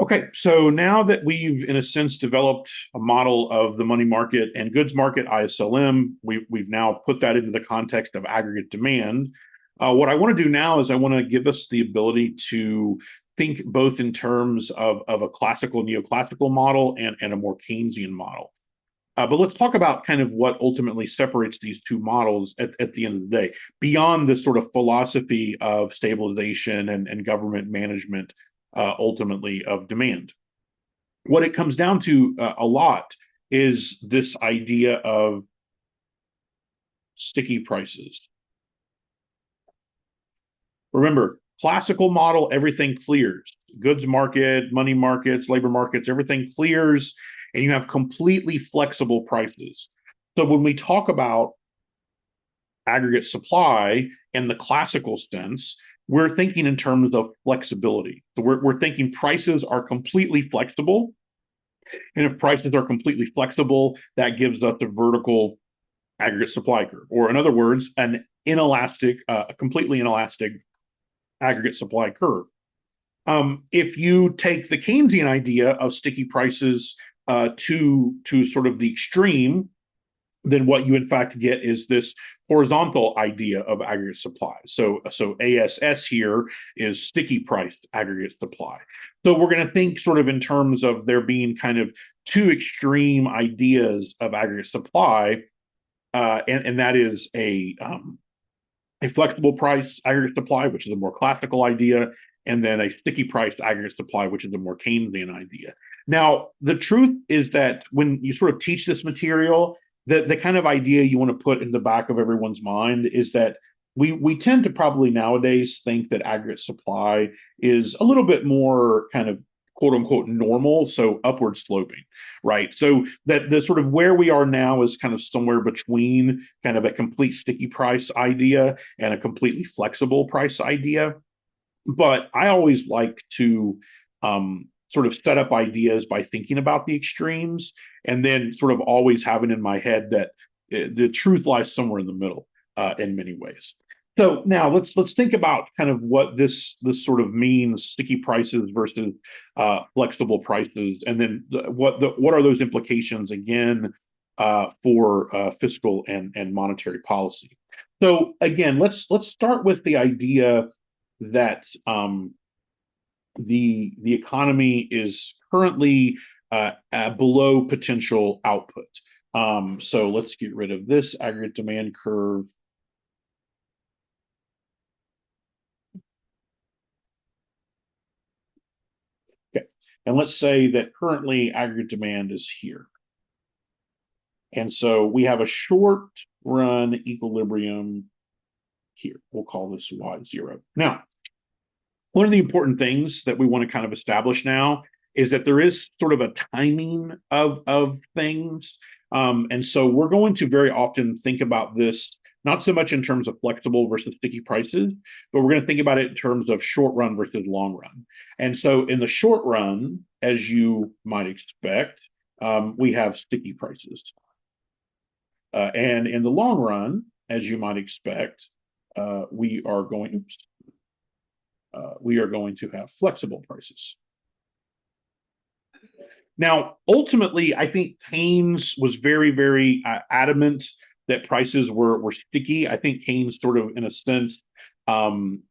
Okay, so now that we've, in a sense, developed a model of the money market and goods market, ISLM, we've now put that into the context of aggregate demand. What I want to do now is I want to give us the ability to think both in terms of a classical neoclassical model and a more Keynesian model. But let's talk about kind of what ultimately separates these two models at the end of the day, beyond the sort of philosophy of stabilization and government management, ultimately of demand. What it comes down to a lot is this idea of sticky prices. Remember, classical model, everything clears. Goods market, money markets, labor markets, everything clears, and you have completely flexible prices. So when we talk about aggregate supply in the classical sense, we're thinking in terms of flexibility. So we're thinking prices are completely flexible. And if prices are completely flexible, that gives us a vertical aggregate supply curve, or in other words, an inelastic, a completely inelastic aggregate supply curve. If you take the Keynesian idea of sticky prices to sort of the extreme, then what you in fact get is this horizontal idea of aggregate supply. So ASS here is sticky priced aggregate supply. So we're going to think sort of in terms of there being kind of two extreme ideas of aggregate supply, and that is a flexible price aggregate supply, which is a more classical idea, and then a sticky price aggregate supply, which is a more Keynesian idea. Now, the truth is that when you sort of teach this material, the kind of idea you want to put in the back of everyone's mind is that we tend to probably nowadays think that aggregate supply is a little bit more kind of quote unquote normal, so upward sloping, right? So that the sort of where we are now is kind of somewhere between kind of a complete sticky price idea and a completely flexible price idea. But I always like to sort of set up ideas by thinking about the extremes and then sort of always having in my head that the truth lies somewhere in the middle in many ways. So now let's think about kind of what this sort of means: sticky prices versus flexible prices, and then what are those implications again for fiscal and monetary policy. So again, let's start with the idea that the economy is currently below potential output. So let's get rid of this aggregate demand curve. Okay. And let's say that currently aggregate demand is here. And so we have a short run equilibrium here. We'll call this Y0. Now, one of the important things that we want to kind of establish now is that there is sort of a timing of things. And so we're going to very often think about this not so much in terms of flexible versus sticky prices, but we're going to think about it in terms of short run versus long run. And so in the short run, as you might expect, we have sticky prices. And in the long run, as you might expect, we are going, we are going to have flexible prices. Now, ultimately, I think Keynes was very, very adamant that prices were sticky. I think Keynes sort of, in a sense, um,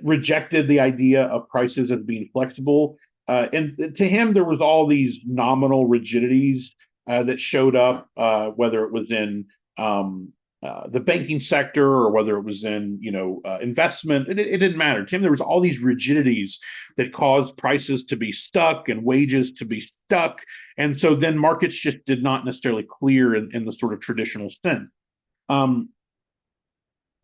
rejected the idea of prices as being flexible. And to him, there was all these nominal rigidities that showed up, whether it was in the banking sector or whether it was in investment. It didn't matter to him. There was all these rigidities that caused prices to be stuck and wages to be stuck, and so then markets just did not necessarily clear in the sort of traditional sense. um,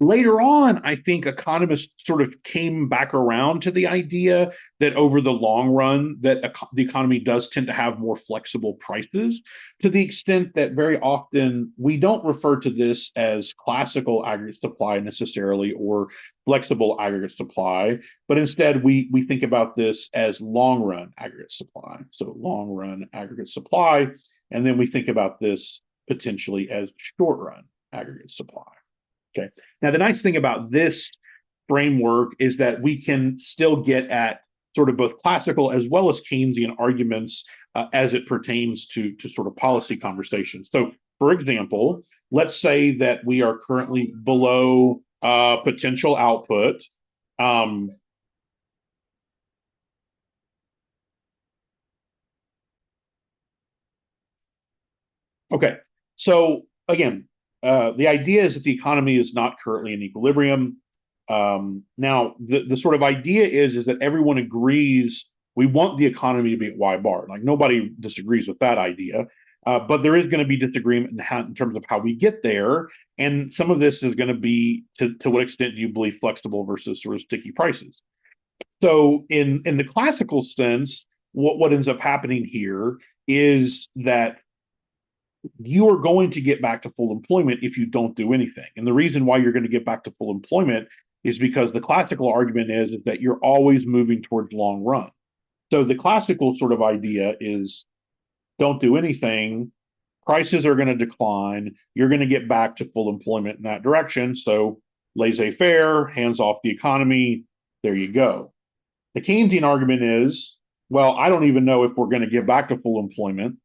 Later on, I think economists sort of came back around to the idea that over the long run, that the economy does tend to have more flexible prices, to the extent that very often we don't refer to this as classical aggregate supply necessarily or flexible aggregate supply, but instead we think about this as long run aggregate supply. So long run aggregate supply, and then we think about this potentially as short run aggregate supply. Okay. Now, the nice thing about this framework is that we can still get at sort of both classical as well as Keynesian arguments as it pertains to sort of policy conversations. So, for example, let's say that we are currently below potential output. Um, okay, so again, the idea is that the economy is not currently in equilibrium. Now, the sort of idea is that everyone agrees we want the economy to be at Y bar. Like nobody disagrees with that idea. But there is going to be disagreement in terms of how we get there. And some of this is going to be to what extent do you believe flexible versus sort of sticky prices. So in the classical sense, what ends up happening here is that you are going to get back to full employment if you don't do anything. And the reason why you're going to get back to full employment is because the classical argument is that you're always moving towards long run. So the classical sort of idea is don't do anything, prices are going to decline, you're going to get back to full employment in that direction. So laissez-faire, hands off the economy, there you go. The Keynesian argument is, well, I don't even know if we're going to get back to full employment.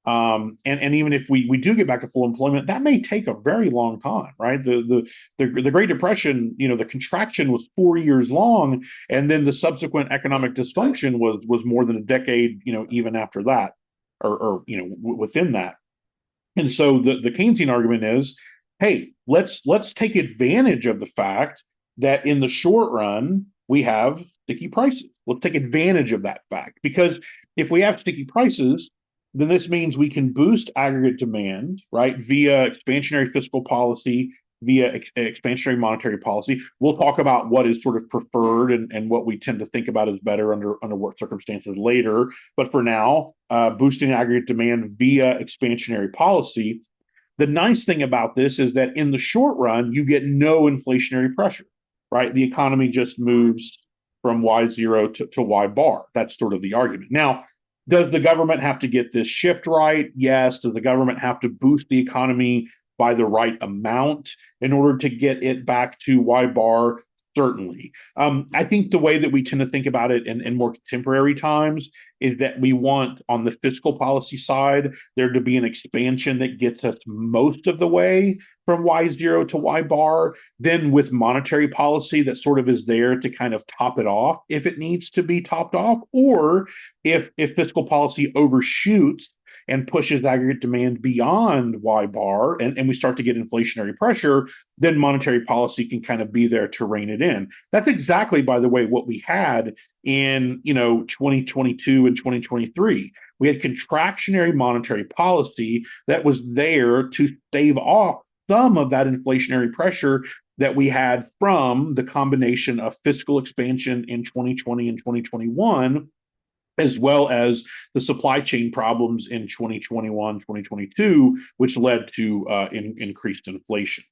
And even if we do get back to full employment, that may take a very long time, right? The Great Depression, the contraction was 4 years long, and then the subsequent economic dysfunction was more than a decade, even after that, or within that. And so the Keynesian argument is, hey, let's take advantage of the fact that in the short run we have sticky prices. Let's take advantage of that fact, because if we have sticky prices, then this means we can boost aggregate demand, right, via expansionary fiscal policy, via expansionary monetary policy. We'll talk about what is sort of preferred and what we tend to think about as better under what circumstances later. But for now, boosting aggregate demand via expansionary policy. The nice thing about this is that in the short run, you get no inflationary pressure, right? The economy just moves from Y0 to Y bar. That's sort of the argument. Now, does the government have to get this shift right? Yes. Does the government have to boost the economy by the right amount in order to get it back to Y bar? Certainly. I think the way that we tend to think about it in more contemporary times is that we want, on the fiscal policy side, there to be an expansion that gets us most of the way from Y0 to Y bar, then with monetary policy that sort of is there to kind of top it off if it needs to be topped off, or if fiscal policy overshoots and pushes aggregate demand beyond Y bar and we start to get inflationary pressure, then monetary policy can kind of be there to rein it in. That's exactly, by the way, what we had in 2022 and 2023. We had contractionary monetary policy that was there to stave off some of that inflationary pressure that we had from the combination of fiscal expansion in 2020 and 2021, as well as the supply chain problems in 2021, 2022, which led to increased inflation.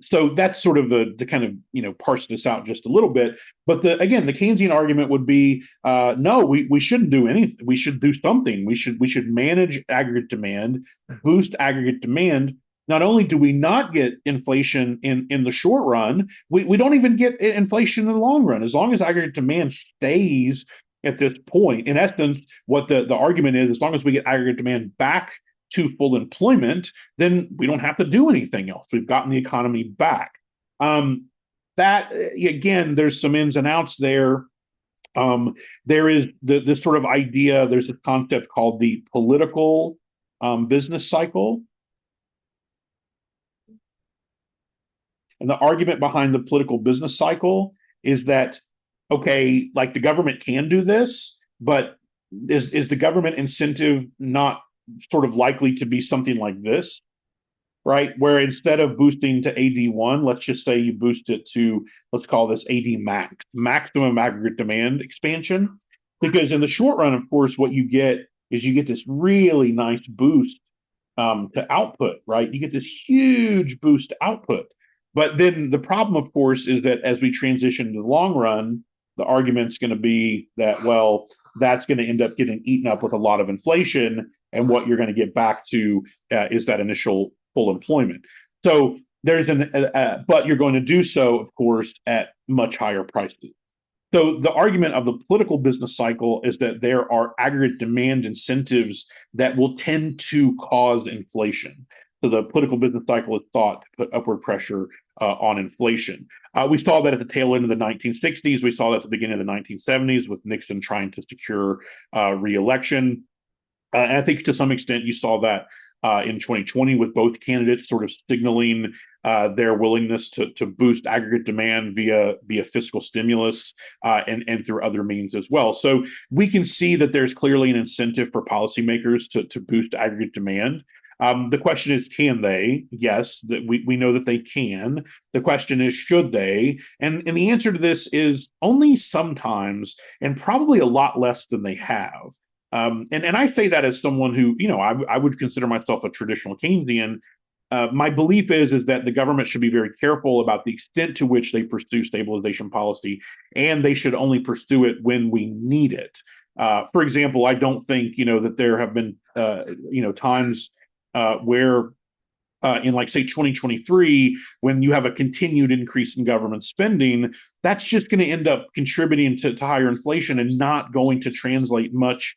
So that's sort of the kind of, parse this out just a little bit. But again, the Keynesian argument would be, no, we shouldn't do anything. We should do something. We should manage aggregate demand, boost aggregate demand. Not only do we not get inflation in the short run, we don't even get inflation in the long run. As long as aggregate demand stays at this point, in essence, what the argument is, as long as we get aggregate demand back to full employment, then we don't have to do anything else. We've gotten the economy back. That, again, there's some ins and outs there. There is this sort of idea, there's a concept called the political business cycle. And the argument behind the political business cycle is that, okay, like the government can do this, but is the government incentive not sort of likely to be something like this, right? Where instead of boosting to AD1, let's just say you boost it to, let's call this AD max, maximum aggregate demand expansion. Because in the short run, of course, what you get is you get this really nice boost to output, right? You get this huge boost to output. But then the problem, of course, is that as we transition to the long run, the argument's going to be that, well, that's going to end up getting eaten up with a lot of inflation. And what you're going to get back to is that initial full employment. So there's but you're going to do so, of course, at much higher prices. So the argument of the political business cycle is that there are aggregate demand incentives that will tend to cause inflation. So the political business cycle is thought to put upward pressure on inflation. We saw that at the tail end of the 1960s. We saw that at the beginning of the 1970s with Nixon trying to secure re-election. And I think to some extent you saw that in 2020 with both candidates sort of signaling their willingness to boost aggregate demand via fiscal stimulus and through other means as well. So we can see that there's clearly an incentive for policymakers to boost aggregate demand. The question is, can they? Yes, that we know that they can. The question is, should they? And the answer to this is only sometimes, and probably a lot less than they have. And I say that as someone who, I would consider myself a traditional Keynesian. My belief is that the government should be very careful about the extent to which they pursue stabilization policy, and they should only pursue it when we need it. For example, I don't think, that there have been, times where in like say 2023, when you have a continued increase in government spending, that's just going to end up contributing to higher inflation and not going to translate much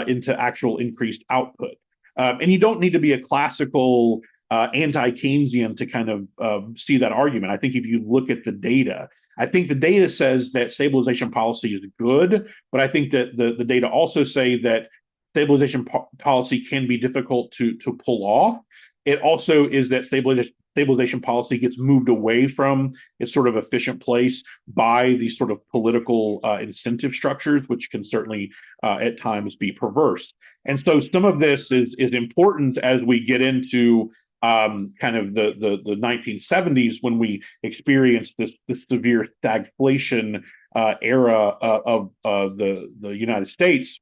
into actual increased output. And you don't need to be a classical anti-Keynesian to kind of see that argument. I think if you look at the data, I think the data says that stabilization policy is good, but I think that the data also say that stabilization policy can be difficult to pull off. It also is that stabilization policy gets moved away from its sort of efficient place by these sort of political incentive structures, which can certainly at times be perverse. And so some of this is important as we get into kind of the 1970s when we experienced this severe stagflation era of the United States.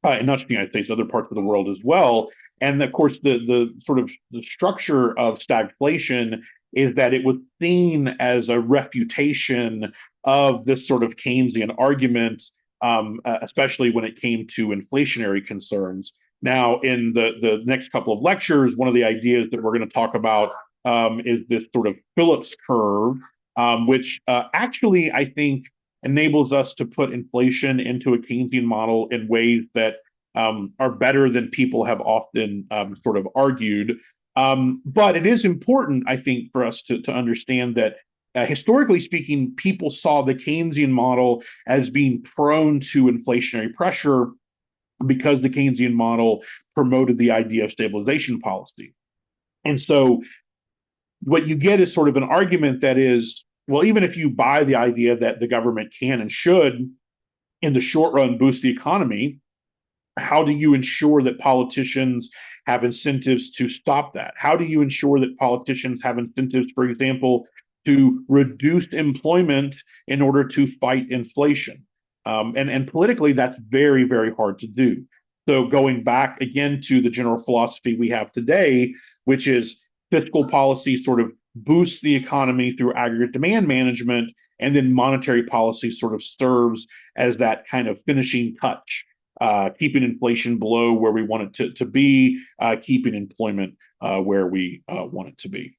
And not just the United States, other parts of the world as well. And of course, the sort of the structure of stagflation is that it was seen as a refutation of this sort of Keynesian argument, especially when it came to inflationary concerns. Now, in the next couple of lectures, one of the ideas that we're going to talk about is this sort of Phillips curve, which actually, I think, enables us to put inflation into a Keynesian model in ways that are better than people have often sort of argued. But it is important, I think, for us to understand that historically speaking, people saw the Keynesian model as being prone to inflationary pressure because the Keynesian model promoted the idea of stabilization policy. And so what you get is sort of an argument that is, well, even if you buy the idea that the government can and should, in the short run, boost the economy, how do you ensure that politicians have incentives to stop that? How do you ensure that politicians have incentives, for example, to reduce employment in order to fight inflation? And politically, that's very, very hard to do. So going back again to the general philosophy we have today, which is fiscal policy sort of boosts the economy through aggregate demand management, and then monetary policy sort of serves as that kind of finishing touch, keeping inflation below where we want it to be, keeping employment where we want it to be.